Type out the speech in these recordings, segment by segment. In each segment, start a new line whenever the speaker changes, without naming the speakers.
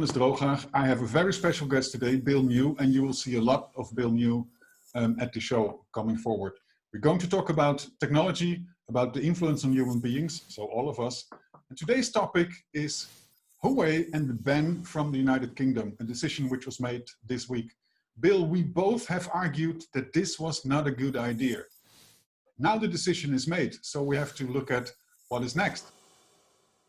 Johannes Drooghaag. I have a very special guest today, Bill Mew, and you will see a lot of Bill Mew at the show coming forward. We're going to talk about technology, about the influence on human beings, so all of us. And today's topic is Huawei and the ban from the United Kingdom, a decision which was made this week. Bill, we both have argued that this was not a good idea. Now the decision is made, so we have to look at what is next.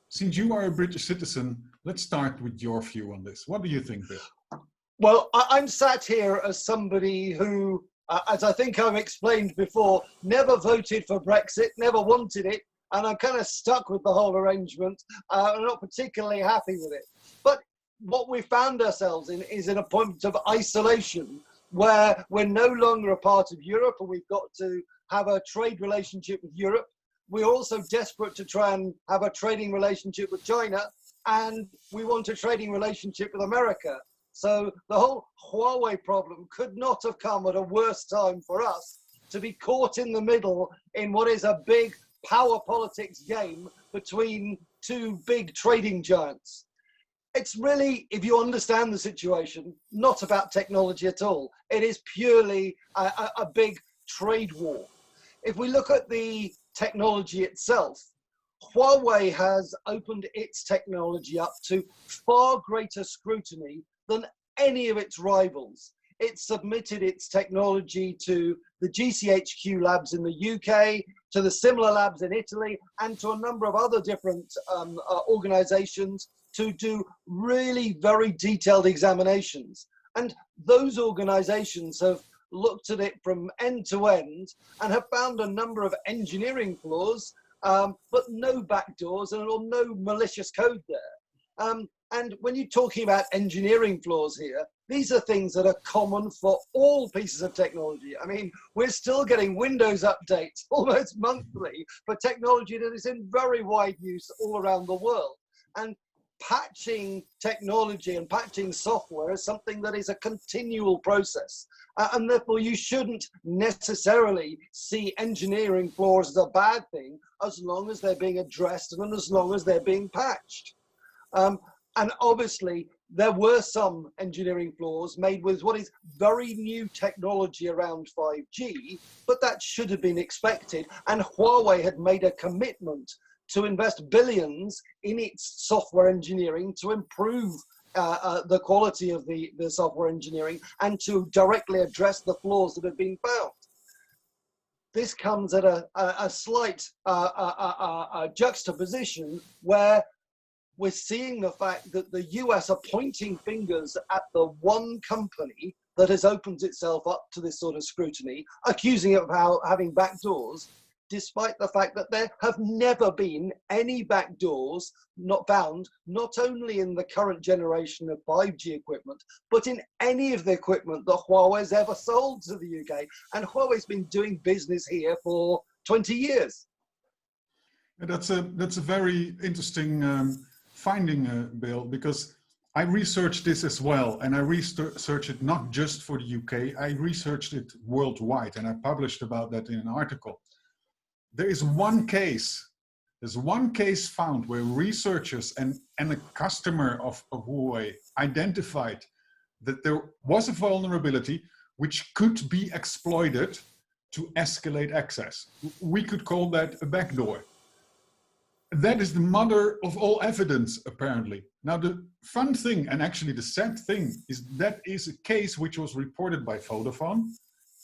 Since you are a British citizen, let's start with your view on this. What do you think, Bill?
Well, I'm sat here as somebody who, as I think I've explained before, never voted for Brexit, never wanted it, and I'm kind of stuck with the whole arrangement. I'm not particularly happy with it. But what we found ourselves in is in a point of isolation where we're no longer a part of Europe and we've got to have a trade relationship with Europe. We're also desperate to try and have a trading relationship with China, and we want a trading relationship with America. So the whole Huawei problem could not have come at a worse time for us to be caught in the middle in what is a big power politics game between two big trading giants. It's really, if you understand the situation, not about technology at all. It is purely a big trade war. If we look at the technology itself, Huawei has opened its technology up to far greater scrutiny than any of its rivals. It submitted its technology to the GCHQ labs in the UK, to the similar labs in Italy, and to a number of other different organizations to do really very detailed examinations. And those organizations have looked at it from end to end and have found a number of engineering flaws, but no backdoors and no malicious code there. And when you're talking about engineering flaws here, these are things that are common for all pieces of technology. I mean, we're still getting Windows updates almost monthly for technology that is in very wide use all around the world. And patching technology and patching software is something that is a continual process. And therefore you shouldn't necessarily see engineering flaws as a bad thing as long as they're being addressed and as long as they're being patched. And obviously there were some engineering flaws made with what is very new technology around 5G, but that should have been expected. And Huawei had made a commitment to invest billions in its software engineering to improve the quality of the software engineering and to directly address the flaws that have been found. This comes at a slight juxtaposition where we're seeing the fact that the US are pointing fingers at the one company that has opened itself up to this sort of scrutiny, accusing it of having backdoors, despite the fact that there have never been any backdoors not found, not only in the current generation of 5G equipment, but in any of the equipment that Huawei's ever sold to the UK. And Huawei's been doing business here for 20 years.
That's a very interesting finding, Bill, because I researched this as well, and I researched it not just for the UK, I researched it worldwide, and I published about that in an article. There is one case, there's one case found where researchers and a customer of Huawei identified that there was a vulnerability which could be exploited to escalate access. We could call that a backdoor. That is the mother of all evidence, apparently. Now, the fun thing, and actually the sad thing, is that is a case which was reported by Vodafone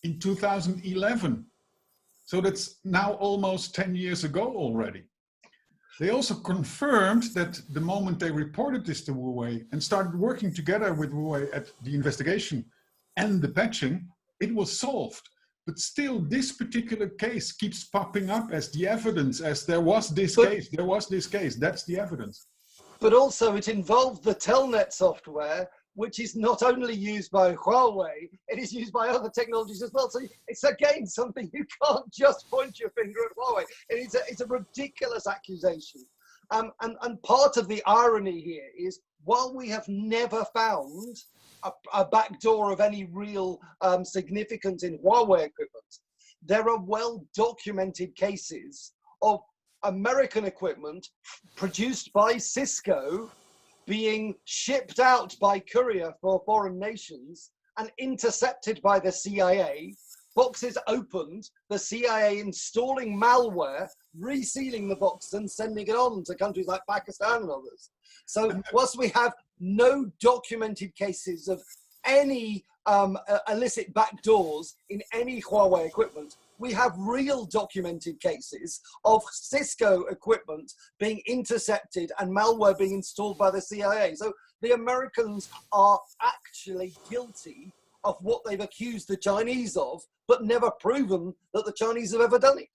in 2011. So that's now almost 10 years ago already. They also confirmed that the moment they reported this to Huawei and started working together with Huawei at the investigation and the patching, it was solved. But still, this particular case keeps popping up as the evidence, as there was this case, that's the evidence.
But also it involved the Telnet software, which is not only used by Huawei, it is used by other technologies as well. So it's again something you can't just point your finger at Huawei. It's a ridiculous accusation. And part of the irony here is, while we have never found a backdoor of any real significance in Huawei equipment, there are well-documented cases of American equipment produced by Cisco being shipped out by courier for foreign nations and intercepted by the CIA, boxes opened, the CIA installing malware, resealing the box and sending it on to countries like Pakistan and others. So whilst we have no documented cases of any illicit backdoors in any Huawei equipment, we have real documented cases of Cisco equipment being intercepted and malware being installed by the CIA. So the Americans are actually guilty of what they've accused the Chinese of, but never proven that the Chinese have ever done it.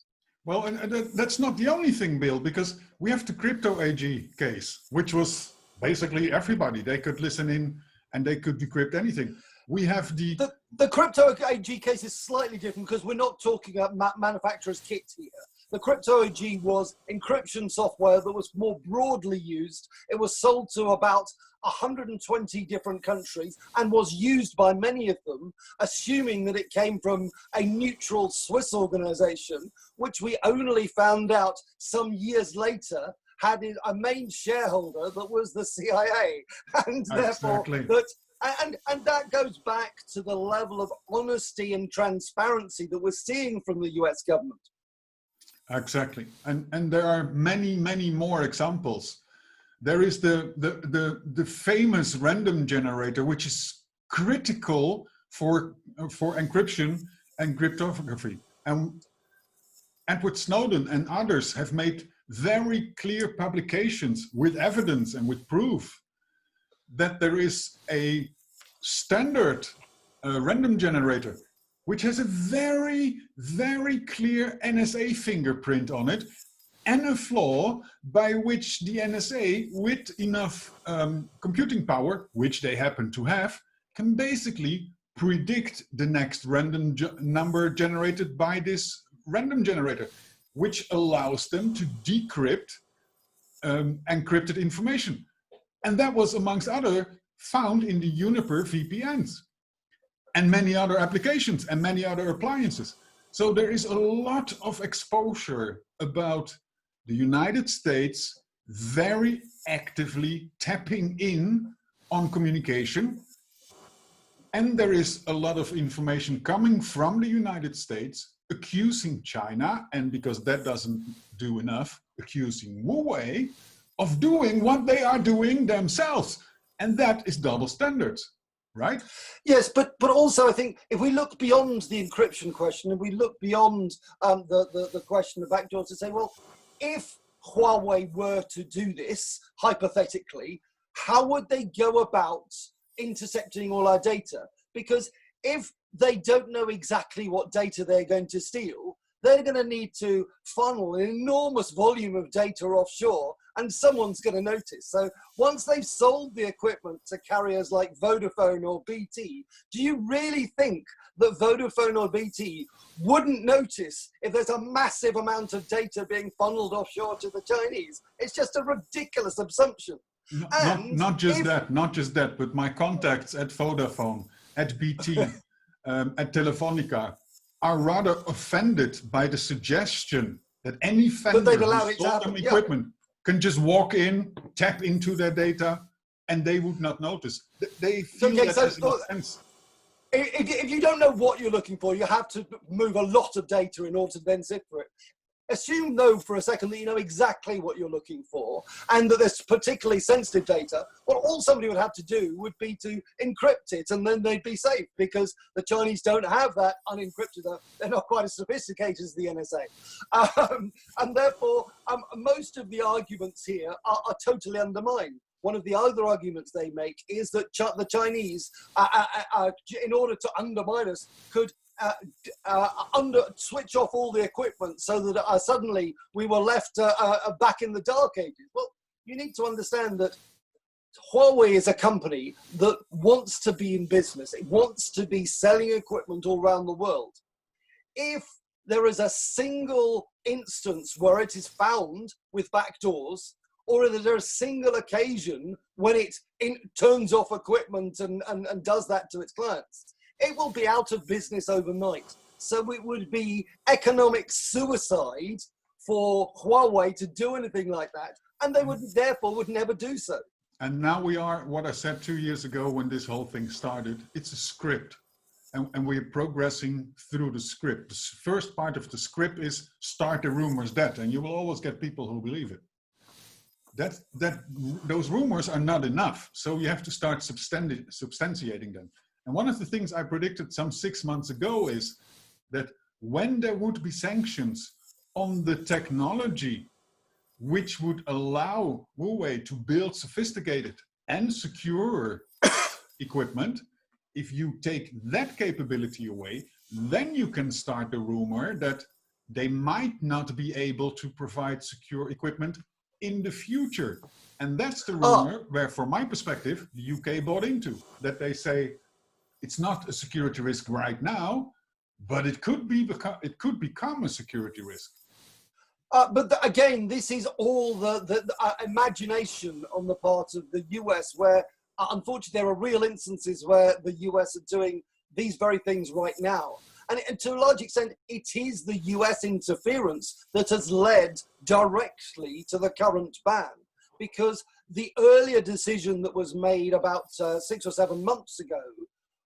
Well, and that's not the only thing, Bill, because we have the crypto AG case, which was basically everybody. They could listen in and they could decrypt anything. We have the
crypto AG case is slightly different because we're not talking about manufacturer's kit here. The crypto AG was encryption software that was more broadly used. It was sold to about 120 different countries and was used by many of them, assuming that it came from a neutral Swiss organization, which we only found out some years later had a main shareholder that was the CIA. And therefore, and that goes back to the level of honesty and transparency that we're seeing from the US government.
Exactly. And there are many, many more examples. There is the famous random generator, which is critical for encryption and cryptography. And Edward Snowden and others have made very clear publications with evidence and with proof that there is a standard random generator which has a very, very clear NSA fingerprint on it, and a flaw by which the NSA, with enough computing power, which they happen to have, can basically predict the next random number generated by this random generator, which allows them to decrypt encrypted information. And that was, amongst other, found in the Juniper VPNs and many other applications and many other appliances. So there is a lot of exposure about the United States very actively tapping in on communication. And there is a lot of information coming from the United States accusing China, and because that doesn't do enough, accusing Huawei of doing what they are doing themselves. And that is double standards, right?
Yes, but also I think if we look beyond the encryption question and we look beyond the question of backdoors to say, well, if Huawei were to do this, hypothetically, how would they go about intercepting all our data? Because if they don't know exactly what data they're going to steal, they're going to need to funnel an enormous volume of data offshore, and someone's going to notice. So once they've sold the equipment to carriers like Vodafone or BT, do you really think that Vodafone or BT wouldn't notice if there's a massive amount of data being funneled offshore to the Chinese? It's just a ridiculous assumption.
Not just that, but my contacts at Vodafone, at BT, at Telefonica are rather offended by the suggestion that any vendor who sold them equipment can just walk in, tap into their data, and they would not notice. They feel that doesn't make sense.
If you don't know what you're looking for, you have to move a lot of data in order to then sift for it. Assume, though, for a second that you know exactly what you're looking for and that there's particularly sensitive data. Well, all somebody would have to do would be to encrypt it, and then they'd be safe, because the Chinese don't have that unencrypted. They're not quite as sophisticated as the NSA. And therefore, most of the arguments here are totally undermined. One of the other arguments they make is that the Chinese, in order to undermine us, could switch off all the equipment so that suddenly we were left back in the dark ages. Well, you need to understand that Huawei is a company that wants to be in business. It wants to be selling equipment all around the world. If there is a single instance where it is found with backdoors, or is there a single occasion when it turns off equipment and does that to its clients, it will be out of business overnight. So it would be economic suicide for Huawei to do anything like that, and they would therefore never do so.
And now we are, what I said 2 years ago when this whole thing started, it's a script. And we're progressing through the script. The first part of the script is start the rumors that, and you will always get people who believe it. Those rumors are not enough. So you have to start substantiating them. And one of the things I predicted some 6 months ago is that when there would be sanctions on the technology which would allow Huawei to build sophisticated and secure equipment, if you take that capability away, then you can start the rumor that they might not be able to provide secure equipment in the future. And that's the rumor where, from my perspective, the UK bought into, that they say it's not a security risk right now, but it could become a security risk.
But again, this is all the imagination on the part of the US, where unfortunately there are real instances where the US are doing these very things right now. And to a large extent, it is the US interference that has led directly to the current ban, because the earlier decision that was made about 6 or 7 months ago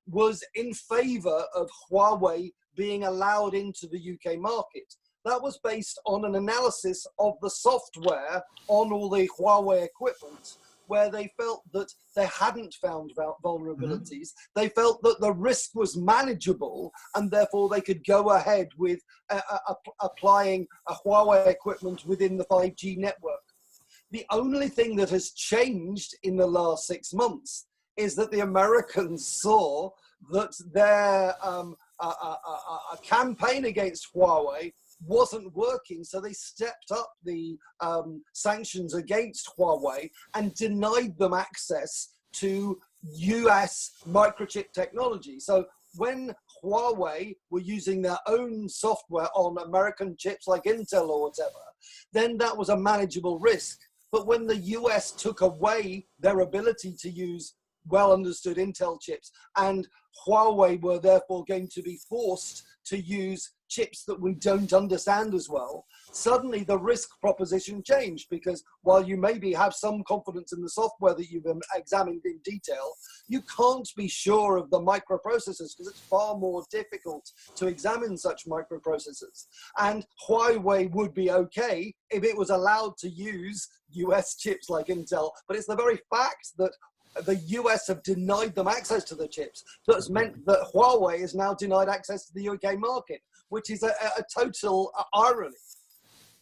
was in favor of Huawei being allowed into the UK market. That was based on an analysis of the software on all the Huawei equipment, where they felt that they hadn't found vulnerabilities. They felt that the risk was manageable, and therefore they could go ahead with applying a Huawei equipment within the 5G network. The only thing that has changed in the last 6 months is that the Americans saw that their campaign against Huawei wasn't working, so they stepped up the sanctions against Huawei and denied them access to US microchip technology. So when Huawei were using their own software on American chips like Intel or whatever, then that was a manageable risk. But when the US took away their ability to use well understood Intel chips, and Huawei were therefore going to be forced to use chips that we don't understand as well, suddenly the risk proposition changed, because while you maybe have some confidence in the software that you've examined in detail, you can't be sure of the microprocessors, because it's far more difficult to examine such microprocessors. And Huawei would be okay if it was allowed to use US chips like Intel, but it's the very fact that the US have denied them access to the chips that's meant that Huawei is now denied access to the UK market, which is a total irony.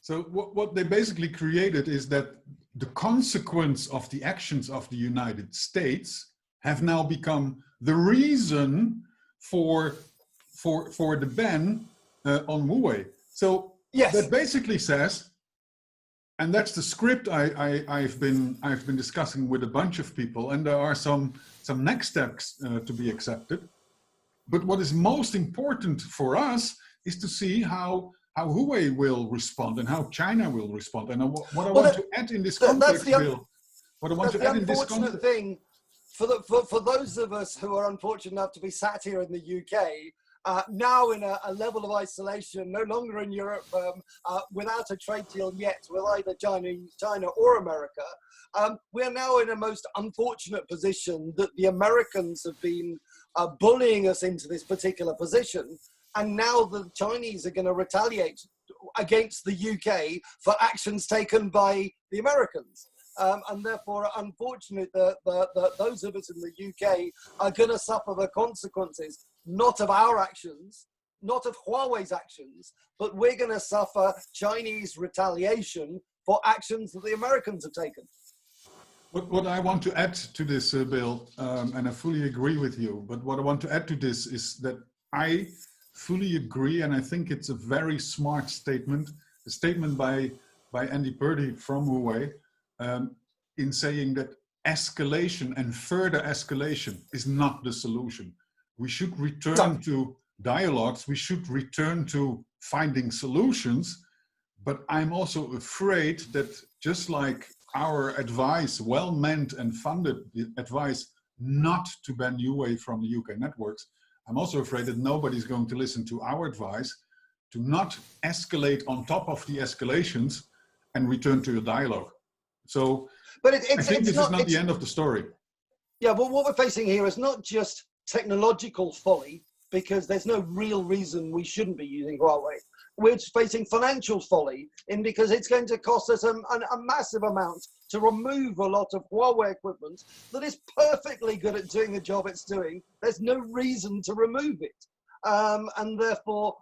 So what they basically created is that the consequence of the actions of the United States have now become the reason for the ban on Huawei. So
yes,
that basically says, and that's the script I've been discussing with a bunch of people, and there are some next steps to be accepted. But what is most important for us is to see how Huawei will respond and how China will respond. And what I want to add in this context, Bill, what I want to add in this context.
Unfortunate thing for those of us who are unfortunate enough to be sat here in the UK, now in a level of isolation, no longer in Europe, without a trade deal yet with either China or America, we are now in a most unfortunate position that the Americans have been bullying us into this particular position. And now the Chinese are going to retaliate against the UK for actions taken by the Americans. And therefore, unfortunately, those of us in the UK are going to suffer the consequences, not of our actions, not of Huawei's actions, but we're going to suffer Chinese retaliation for actions that the Americans have taken.
What I want to add to this, Bill, and I fully agree with you, but what I want to add to this is that I fully agree, and I think it's a very smart statement, a statement by Andy Purdy from Huawei, in saying that escalation and further escalation is not the solution. We should return to dialogues, we should return to finding solutions, but I'm also afraid that just like our advice, well-meant and funded advice not to ban Huawei from the UK networks, I'm also afraid that nobody's going to listen to our advice to not escalate on top of the escalations and return to a dialogue. So
But
I think this is not the end of the story.
Yeah, well, what we're facing here is not just technological folly, because there's no real reason we shouldn't be using Huawei. We're facing financial folly, because it's going to cost us a massive amount to remove a lot of Huawei equipment that is perfectly good at doing the job it's doing. There's no reason to remove it. And therefore,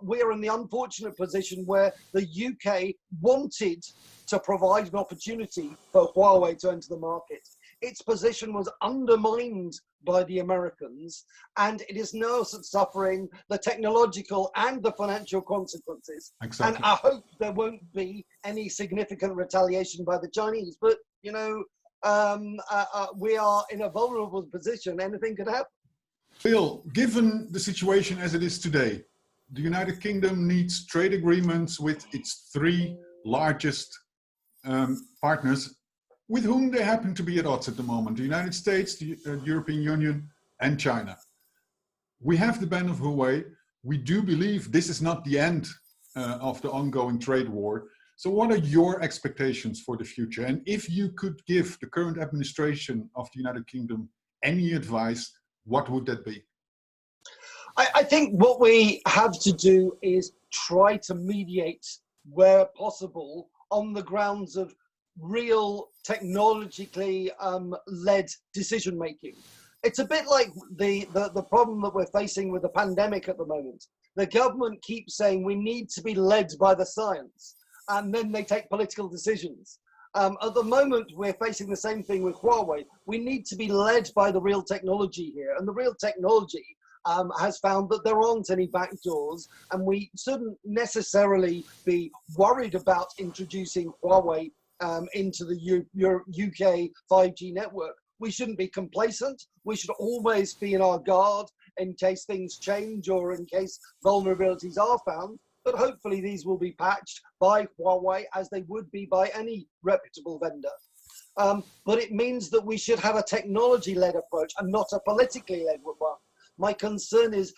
we're in the unfortunate position where the UK wanted to provide an opportunity for Huawei to enter the market. Its position was undermined by the Americans, and it is now suffering the technological and the financial consequences.
Exactly.
And I hope there won't be any significant retaliation by the Chinese. But, you know, we are in a vulnerable position. Anything could happen.
Bill, given the situation as it is today, the United Kingdom needs trade agreements with its three largest partners, with whom they happen to be at odds at the moment: the United States, the European Union, and China. We have the ban of Huawei. We do believe this is not the end of the ongoing trade war. So what are your expectations for the future? And if you could give the current administration of the United Kingdom any advice, what would that be?
I think what we have to do is try to mediate where possible on the grounds of real technologically led decision making. It's a bit like the problem that we're facing with the pandemic at the moment. The government keeps saying we need to be led by the science, and then they take political decisions. At the moment, we're facing the same thing with Huawei. We need to be led by the real technology here, and the real technology has found that there aren't any backdoors, and we shouldn't necessarily be worried about introducing Huawei into the UK 5G network. We shouldn't be complacent. We should always be in our guard in case things change or in case vulnerabilities are found. But hopefully these will be patched by Huawei as they would be by any reputable vendor. But it means that we should have a technology-led approach and not a politically-led one. My concern is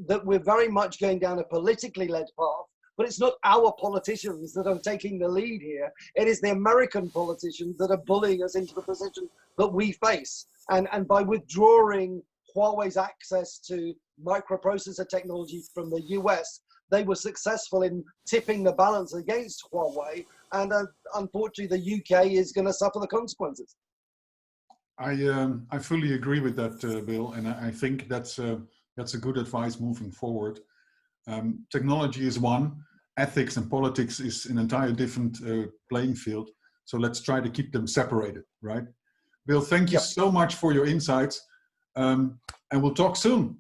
that we're very much going down a politically-led path, but it's not our politicians that are taking the lead here. It is the American politicians that are bullying us into the position that we face. And by withdrawing Huawei's access to microprocessor technology from the US, they were successful in tipping the balance against Huawei. And unfortunately, the UK is going to suffer the consequences.
I fully agree with that, Bill, and I think that's a good advice moving forward. Technology is one, ethics and politics is an entire different playing field. So let's try to keep them separated, right? Bill, thank you so much for your insights, and we'll talk soon.